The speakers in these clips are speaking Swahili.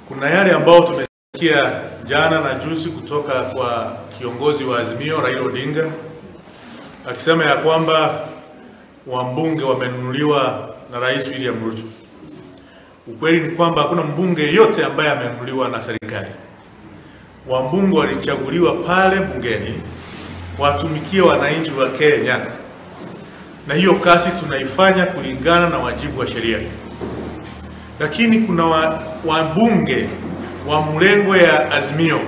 Kuna yale ambao tumesikia jana na juzi kutoka kwa kiongozi wa Azimio Raila Odinga akisema ya kwamba wambunge wamenunuliwa na Rais William Ruto. Ukweli ni kwamba hakuna mbunge yote ambaye amenunuliwa na serikali. Wambunge walichaguliwa pale bungeni watumikie wananchi wa Kenya, na hiyo kazi tunaifanya kulingana na wajibu wa sheria. Lakini kuna wambunge wa mlengo ya Azimio,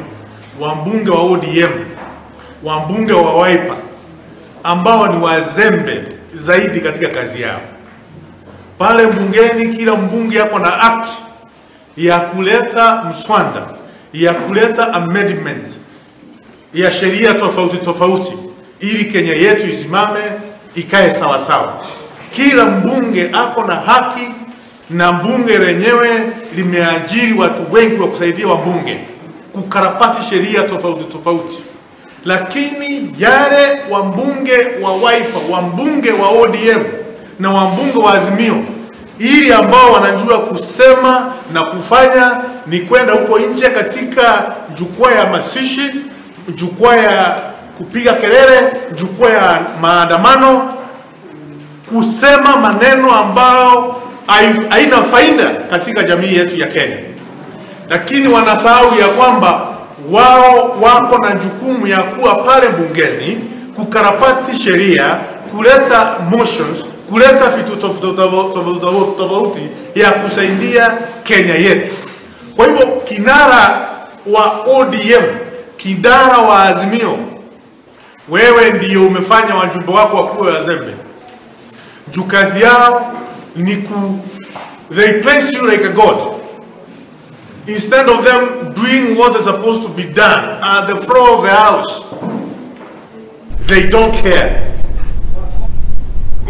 wambunge wa ODM, wambunge wa Wiper ambao ni wazembe zaidi katika kazi yao. Pale bungeni kila mbunge yako na haki ya kuleta mswada, ya kuleta amendment ya sheria tofauti tofauti ili Kenya yetu isimame ikae sawa sawa. Kila mbunge ako na haki, na bunge lenyewe limeajiri watu wengi wa kusaidia wambunge kukarabati sheria tofauti tofauti. Lakini yale wambunge wa Wiper, wambunge wa ODM na wambunge wa Azimio, ili ambao wanajua kusema na kufanya ni kwenda huko nje katika jukwaa ya masishi, jukwaa ya kupiga kelele, jukwaa ya maandamano, kusema maneno ambao haina faida katika jamii yetu ya Kenya. Lakini wanasahau ya kwamba wao wako na jukumu ya kuwa pale bungeni kukarabati sheria, kuleta motions, kuleta vitu tofauti ya kusaidia Kenya yetu. Kwa hivyo kinara wa ODM, kinara wa Azimio, wewe ndiyo umefanya wajumbe wako wakuwe wazembe. Juu kazi yao ni they place you like a god. Instead of them doing what is supposed to be done at the floor of the house, they don't care.